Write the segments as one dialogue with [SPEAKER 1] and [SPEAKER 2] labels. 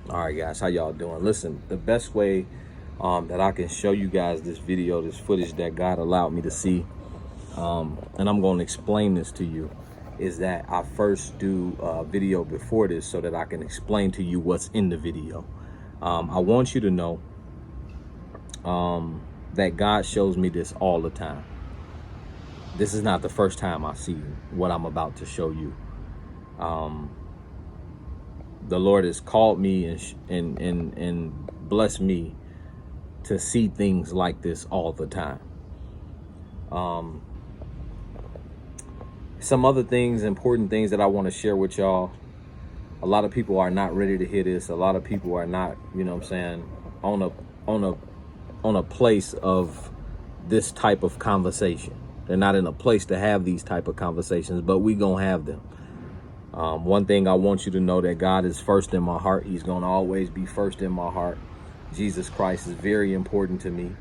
[SPEAKER 1] All right, guys, how y'all doing? Listen, the best way that I can show you guys this video, this footage that God allowed me to see, and I'm going to explain this to you, is that I first do a video before this so that I can explain to you what's in the video. I want you to know that God shows me this all the time. This is not the first time I see what I'm about to show you. The Lord has called me and blessed me to see things like this all the time. Some other things, important things that I want to share with y'all. A lot of people are not ready to hear this. A lot of people are not, you know what I'm saying, on a place of this type of conversation. They're not in a place to have these type of conversations, but we gonna have them. One thing I want you to know, that God is first in my heart. He's going to always be first in my heart. Jesus Christ is very important to me.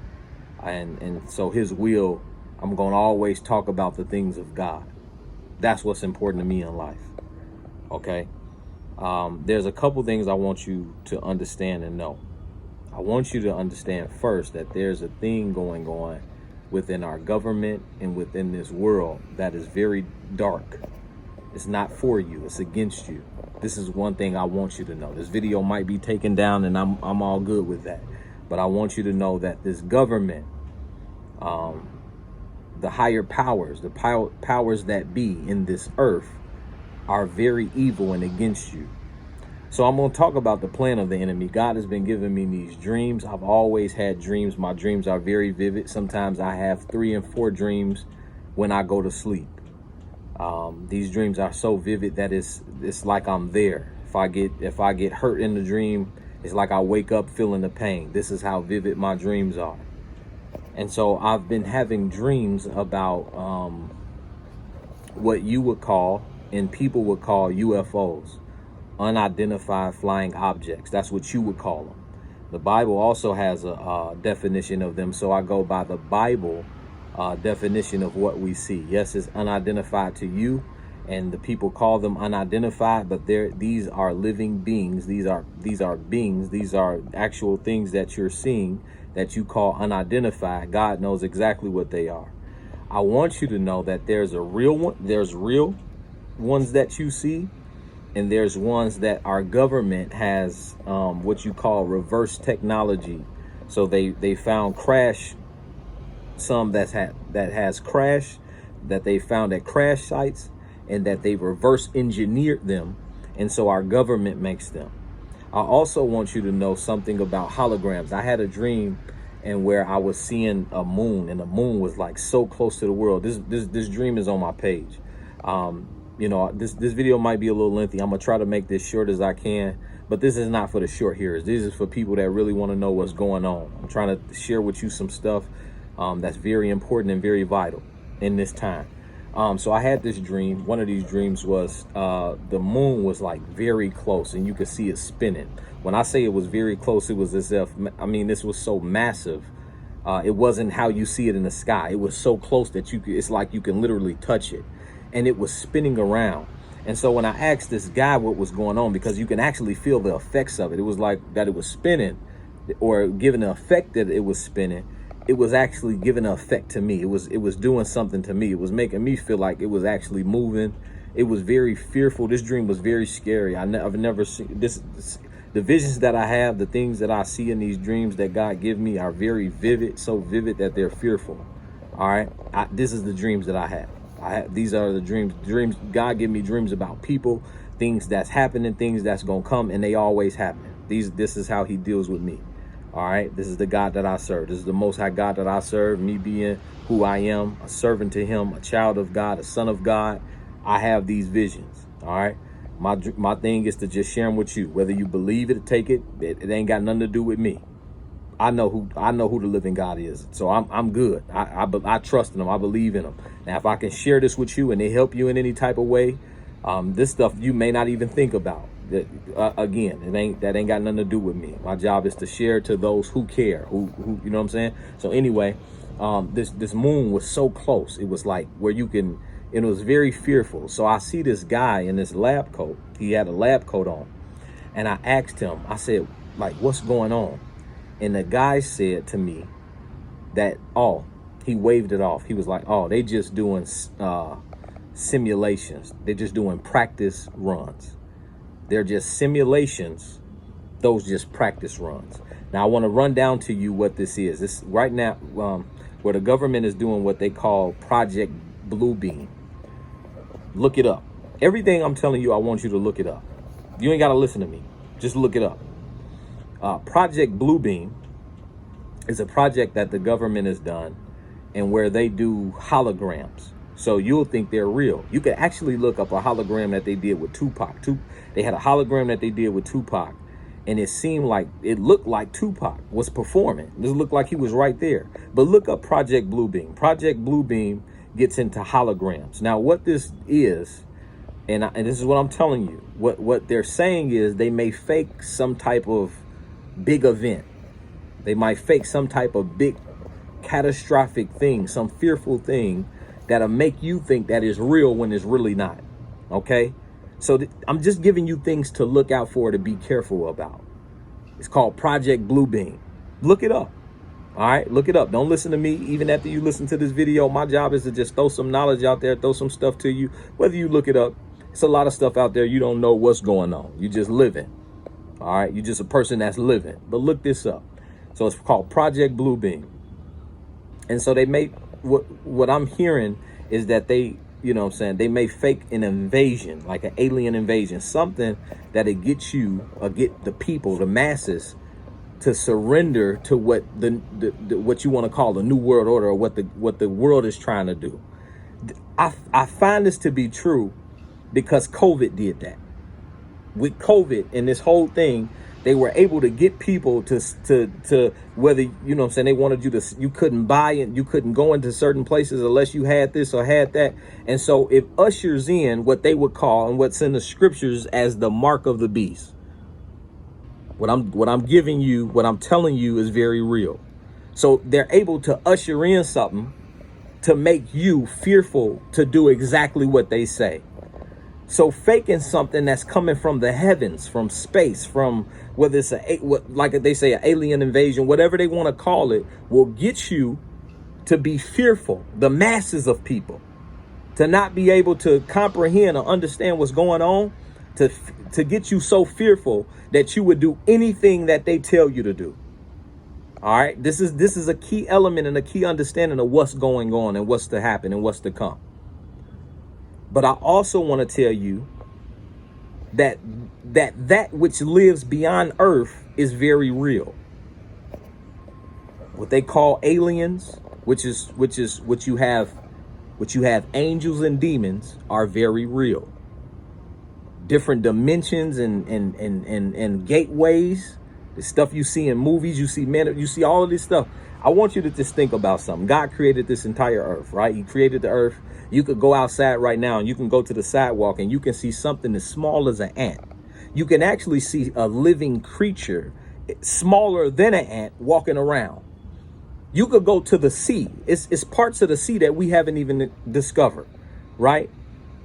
[SPEAKER 1] And so his will, I'm going to always talk about the things of God. That's what's important to me in life. Okay. There's a couple things I want you to understand and know. I want you to understand first that there's a thing going on within our government and within this world that is very dark. It's not for you. It's against you. This is one thing I want you to know. This video might be taken down, and I'm all good with that. But I want you to know that this government, the higher powers, the powers that be in this earth, are very evil and against you. So I'm going to talk about the plan of the enemy. God has been giving me these dreams. I've always had dreams. My dreams are very vivid. Sometimes I have 3 and 4 dreams when I go to sleep. These dreams are so vivid that it's like I'm there. If I get hurt in the dream, it's like I wake up feeling the pain. This is how vivid my dreams are. And so I've been having dreams about what you would call and people would call UFOs, unidentified flying objects. That's what you would call them. The Bible also has a definition of them, so I go by the Bible definition of what we see. Yes, it's unidentified to you, and the people call them unidentified, but these are living beings. These are beings. These are actual things that you're seeing that you call unidentified. God knows exactly what they are. I want you to know that there's a real one. There's real ones that you see, and there's ones that our government has what you call reverse technology. So they found some that has crashed, that they found at crash sites, and that they reverse engineered them, and so our government makes them. I also want you to know something about holograms. I had a dream and where I was seeing a moon, and the moon was like so close to the world. This dream is on my page. You know, this video might be a little lengthy. I'm gonna try to make this short as I can, but this is not for the short hearers. This is for people that really want to know what's going on. I'm trying to share with you some stuff that's very important and very vital in this time. So I had this dream. One of these dreams was the moon was like very close, and you could see it spinning. When I say it was very close, it was as if, I mean, this was so massive. It wasn't how you see it in the sky. It was so close that it's like you can literally touch it, and it was spinning around. And so when I asked this guy what was going on, because you can actually feel the effects of it, it was like that it was spinning, or giving the effect that it was spinning. It was actually giving an effect to me. It was doing something to me. It was making me feel like it was actually moving. It was very fearful. This dream was very scary. I've never seen this. The visions that I have, the things that I see in these dreams that God give me are very vivid, so vivid that they're fearful. All right. This is the dreams that I have. These are the dreams. God give me dreams about people, things that's happening, things that's going to come, and they always happen. This is how he deals with me. All right, this is the God that I serve. This is the Most High God that I serve. Me being who I am, a servant to him, a child of God, a son of God. I have these visions. All right, my thing is to just share them with you. Whether you believe it or take it, it ain't got nothing to do with me. I know who the living God is, so I'm good. I trust in him. I believe in him. Now, if I can share this with you and it help you in any type of way, this stuff you may not even think about. Again, that ain't got nothing to do with me. My job is to share to those who care, who you know what I'm saying. So anyway, this moon was so close. It was like where you can and it was very fearful. So I see this guy in this lab coat. He had a lab coat on. And I asked him, I said, like, what's going on? And the guy said to me that, oh, he waved it off. He was like, oh, they just doing simulations. They're just doing practice runs. They're just simulations. Those just practice runs. Now, I want to run down to you what this is. This right now, where the government is doing what they call Project Bluebeam. Look it up. Everything I'm telling you, I want you to look it up. You ain't got to listen to me. Just look it up. Project Bluebeam is a project that the government has done, and where they do holograms. So you'll think they're real. You could actually look up a hologram that they did with Tupac. They had a hologram that they did with Tupac, and it looked like Tupac was performing. It looked like he was right there. But look up Project Bluebeam. Project Bluebeam gets into holograms. Now, what this is, and this is what I'm telling you, what they're saying is they may fake some type of big event. They might fake some type of big catastrophic thing, some fearful thing that'll make you think that is real when it's really not. Okay? So I'm just giving you things to look out for, to be careful about. It's called Project Bluebeam. Look it up. All right? Look it up. Don't listen to me even after you listen to this video. My job is to just throw some knowledge out there, throw some stuff to you. Whether you look it up, it's a lot of stuff out there you don't know what's going on. You just living. All right? You're just a person that's living. But look this up. So it's called Project Bluebeam. And so they may, what I'm hearing is that they, you know what I'm saying, they may fake an invasion, like an alien invasion, something that'll get you, or get the people, the masses, to surrender to what what you want to call the New World Order, or what the world is trying to do. I find this to be true because COVID did that. With COVID and this whole thing, they were able to get people to whether, you know what I'm saying, they wanted you to, you couldn't buy it, you couldn't go into certain places unless you had this or had that. And so it ushers in what they would call, and what's in the scriptures as, the mark of the beast. What I'm giving you, what I'm telling you is very real. So they're able to usher in something to make you fearful to do exactly what they say. So faking something that's coming from the heavens, from space, from whether it's like they say, an alien invasion, whatever they want to call it, will get you to be fearful. The masses of people to not be able to comprehend or understand what's going on, to get you so fearful that you would do anything that they tell you to do. All right. This is a key element and a key understanding of what's going on and what's to happen and what's to come. But I also want to tell you that which lives beyond Earth is very real. What they call aliens, which is what you have angels and demons, are very real. Different dimensions and gateways, the stuff you see in movies, you see all of this stuff. I want you to just think about something. God created this entire earth, right? He created the earth. You could go outside right now and you can go to the sidewalk and you can see something as small as an ant. You can actually see a living creature smaller than an ant walking around. You could go to the sea. It's parts of the sea that we haven't even discovered, right?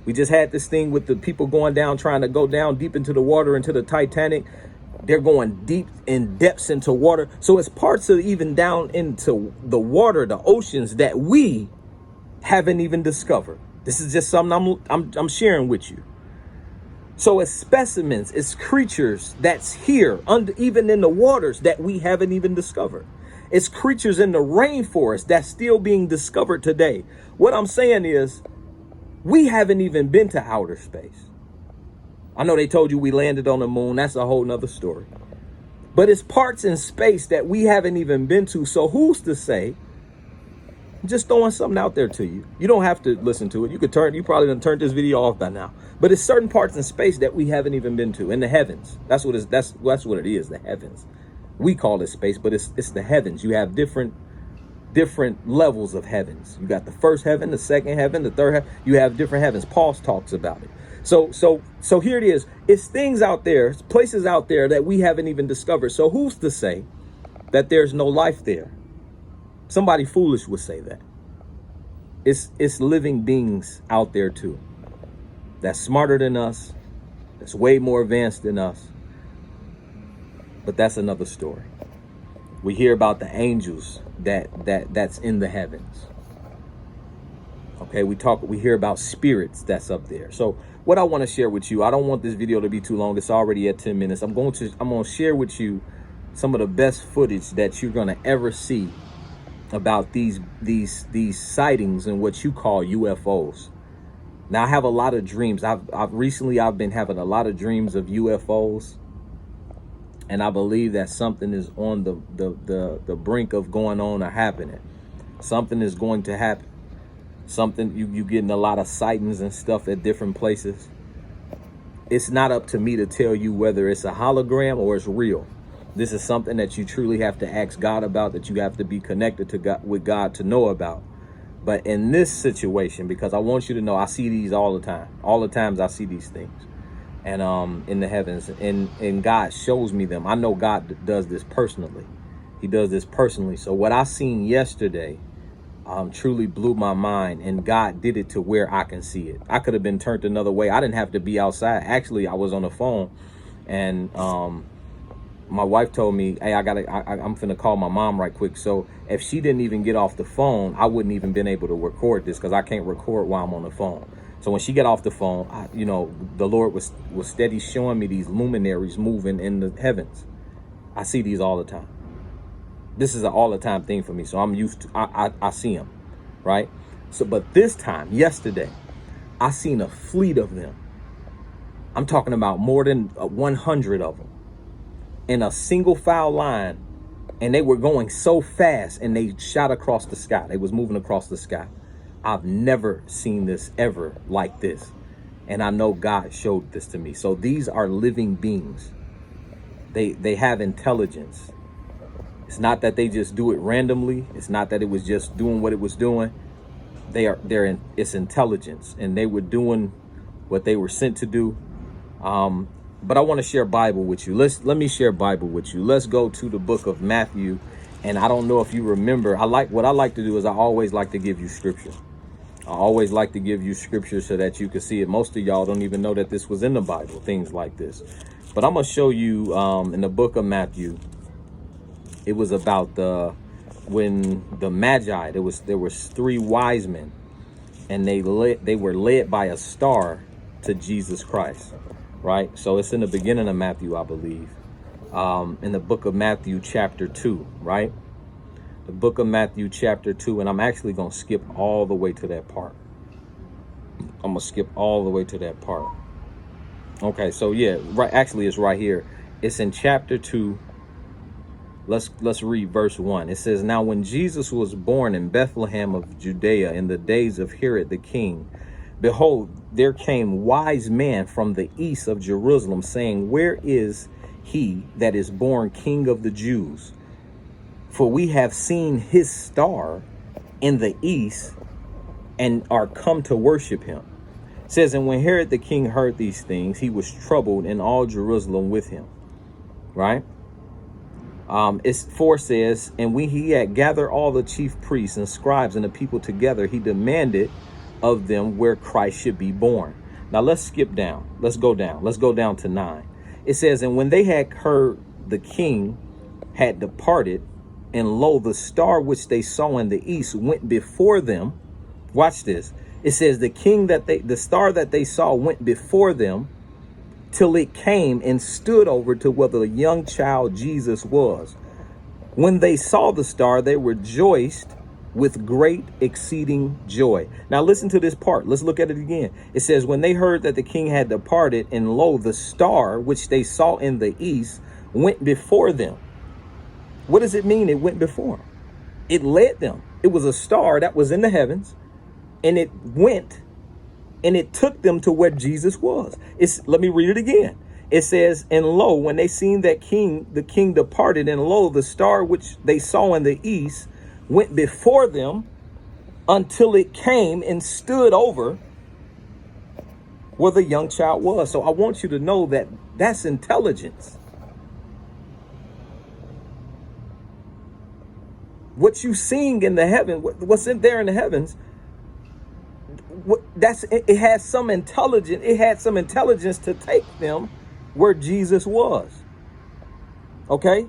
[SPEAKER 1] We just had this thing with the people going down, trying to go down deep into the water, into the Titanic. They're going deep in depths into water. So it's parts of even down into the water, the oceans, that we haven't even discovered. This is just something I'm sharing with you. So it's specimens, it's creatures that's here, even in the waters, that we haven't even discovered. It's creatures in the rainforest that's still being discovered today. What I'm saying is, we haven't even been to outer space. I know they told you we landed on the moon. That's a whole nother story. But it's parts in space that we haven't even been to. So who's to say? I'm just throwing something out there to you. You don't have to listen to it. You probably done turned this video off by now. But it's certain parts in space that we haven't even been to. In the heavens. That's what it is, the heavens. We call it space, but it's the heavens. You have different levels of heavens. You got the first heaven, the second heaven, the third heaven. You have different heavens. Paul talks about it. So here it is. It's things out there, it's places out there that we haven't even discovered. So who's to say that there's no life there? Somebody foolish would say that. It's living beings out there too. That's smarter than us. That's way more advanced than us. But that's another story. We hear about the angels that's in the heavens. Okay, we hear about spirits that's up there. So what I want to share with you, I don't want this video to be too long. It's already at 10 minutes. I'm going to share with you some of the best footage that you're going to ever see about these sightings and what you call UFOs. Now, I have a lot of dreams. I've recently been having a lot of dreams of UFOs. And I believe that something is on the brink of going on or happening. Something is going to happen. Something, you getting a lot of sightings and stuff at different places. It's not up to me to tell you whether it's a hologram or it's real. This is something that you truly have to ask God about, that you have to be connected to God, with God, to know about. But in this situation, because I want you to know, I see these all the time. All the times I see these things. And in the heavens, and God shows me them. I know God does this personally. He does this personally. So what I seen yesterday truly blew my mind, and God did it to where I can see it. I could have been turned another way. I didn't have to be outside. Actually, I was on the phone, and my wife told me, hey, I'm finna call my mom right quick. So if she didn't even get off the phone, I wouldn't even been able to record this, because I can't record while I'm on the phone. So when she got off the phone, the Lord was steady showing me these luminaries moving in the heavens. I see these all the time. This is an all the time thing for me. So I'm used to, I see them, right? So, but this time, yesterday, I seen a fleet of them. I'm talking about more than 100 of them in a single file line. And they were going so fast, and they shot across the sky. They was moving across the sky. I've never seen this ever like this. And I know God showed this to me. So these are living beings. They have intelligence. It's not that they just do it randomly. It's not that it was just doing what it was doing. It's intelligence, and they were doing what they were sent to do. But I want to share Bible with you. Let me share Bible with you. Let's go to the book of Matthew. And I don't know if you remember, what I like to do is I always like to give you scripture. I always like to give you scripture so that you can see it. Most of y'all don't even know that this was in the Bible, things like this. But I'm going to show you in the book of Matthew. It was about when the Magi, there was 3 wise men, and they were led by a star to Jesus Christ, right? So it's in the beginning of Matthew, I believe, in the book of Matthew chapter 2, right? The book of Matthew chapter 2, and I'm actually going to skip all the way to that part. I'm going to skip all the way to that part. Okay, so yeah, right. Actually, it's right here. It's in chapter 2. Let's read verse 1. It says, now when Jesus was born in Bethlehem of Judea in the days of Herod the king, behold, there came wise men from the east of Jerusalem, saying, where is he that is born King of the Jews? For we have seen his star in the east and are come to worship him. It says, and when Herod the king heard these things, he was troubled, and all Jerusalem with him. Right? It's 4 says, and when he had gathered all the chief priests and scribes and the people together, he demanded of them where Christ should be born. Now let's skip down. Let's go down. Let's go down to 9. It says, and when they had heard the king had departed, and lo, the star which they saw in the east went before them. Watch this. It says the star that they saw went before them till it came and stood over to where the young child Jesus was. When they saw the star, they rejoiced with great exceeding joy. Now listen to this part. Let's look at it again. It says, when they heard that the king had departed, and lo, the star which they saw in the east went before them. What does it mean it went before them? It led them. It was a star that was in the heavens, and it went and it took them to where Jesus was. Let me read it again. It says, and lo, when they seen that the king departed, and lo, the star which they saw in the east went before them until it came and stood over where the young child was. So I want you to know that that's intelligence. What you seeing in the heaven, what's in there in the heavens, it had some intelligence. It had some intelligence to take them where Jesus was. Okay,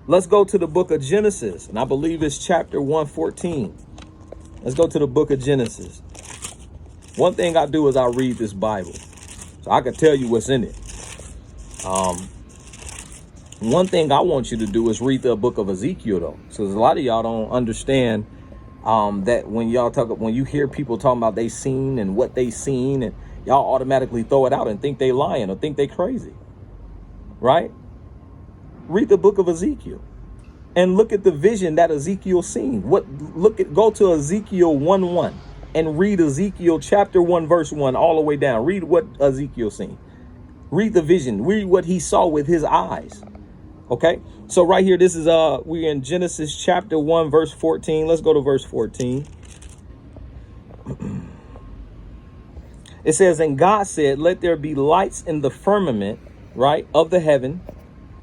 [SPEAKER 1] let's go to the book of Genesis, and I believe it's chapter 114. Let's go to the book of Genesis. One thing I do is I read this Bible, so I can tell you what's in it. One thing I want you to do is read the book of Ezekiel, though, because a lot of y'all don't understand that when you hear people talking about they seen and what they seen, and y'all automatically throw it out and think they lying or think they crazy, right? Read the book of Ezekiel and look at the vision that Ezekiel seen. Go to Ezekiel 1:1 and read Ezekiel chapter 1 verse 1 all the way down. Read what Ezekiel seen. Read the vision. Read what he saw with his eyes. Okay, so right here, this is we're in Genesis chapter 1 verse 14. Let's go to verse 14. It says, and God said, let there be lights in the firmament, right, of the heaven,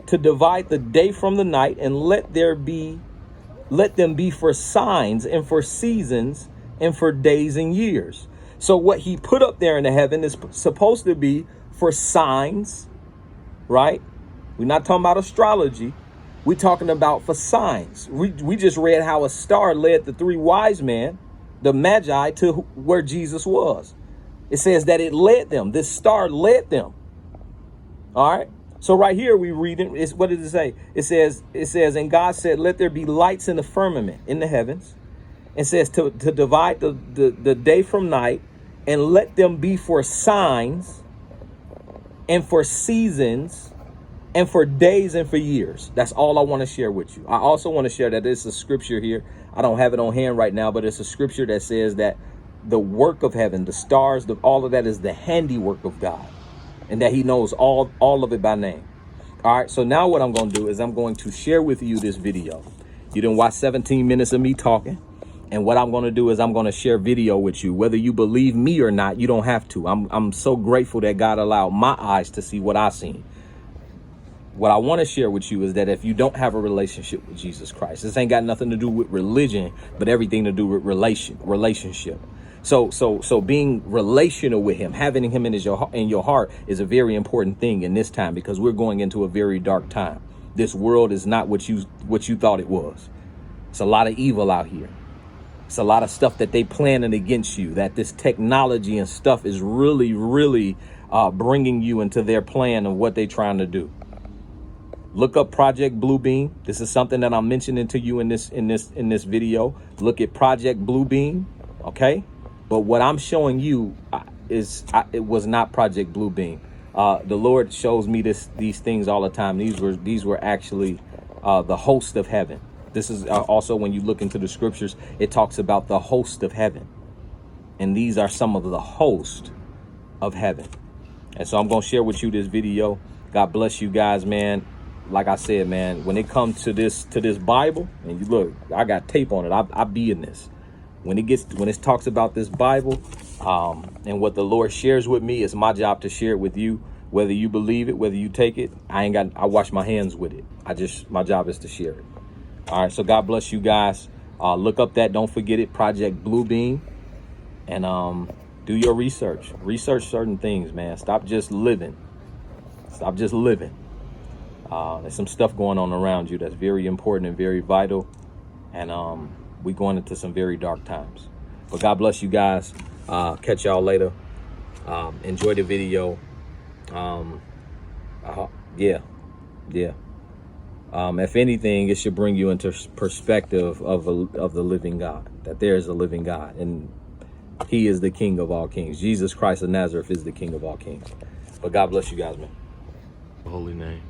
[SPEAKER 1] to divide the day from the night, and let them be for signs and for seasons and for days and years. So what he put up there in the heaven is supposed to be for signs, right? We're not talking about astrology. We're talking about for signs. We just read how a star led the three wise men, the Magi, to where Jesus was. It says that it led them. This star led them. All right. So right here we read it. What does it say? It says, and God said, let there be lights in the firmament in the heavens. It says to divide the day from night, and let them be for signs and for seasons and for days and for years. That's all I want to share with you. I also want to share that there's a scripture here. I don't have it on hand right now, but it's a scripture that says that the work of heaven, the stars, all of that is the handiwork of God, and that he knows all of it by name. All right. So now what I'm going to do is I'm going to share with you this video. You didn't watch 17 minutes of me talking. And what I'm going to do is I'm going to share video with you. Whether you believe me or not, you don't have to. I'm so grateful that God allowed my eyes to see what I seen. What I want to share with you is that if you don't have a relationship with Jesus Christ, this ain't got nothing to do with religion, but everything to do with relationship. So being relational with him, having him in your heart is a very important thing in this time, because we're going into a very dark time. This world is not what you thought it was. It's a lot of evil out here. It's a lot of stuff that they planning against you, that this technology and stuff is really, really bringing you into their plan of what they're trying to do. Look up Project Bluebeam. This is something that I'm mentioning to you in this video. Look at Project Bluebeam, okay? But what I'm showing you it was not Project Bluebeam. The Lord shows me these things all the time. These were actually the host of heaven. This is also, when you look into the scriptures, it talks about the host of heaven. And these are some of the host of heaven. And so I'm going to share with you this video. God bless you guys, man. Like I said, man, when it comes to this Bible, and you look, I got tape on it. I be in this. When it talks about this Bible, and what the Lord shares with me, it's my job to share it with you. Whether you believe it, whether you take it, I wash my hands with it. My job is to share it. All right. So God bless you guys. Look up that. Don't forget it. Project Bluebeam. And do your research. Research certain things, man. Stop just living. There's some stuff going on around you that's very important and very vital. And we're going into some very dark times. But God bless you guys. Catch y'all later. Enjoy the video. Yeah. If anything, it should bring you into perspective of the living God, that there is a living God, and he is the King of all kings. Jesus Christ of Nazareth is the King of all kings. But God bless you guys, man. Holy name.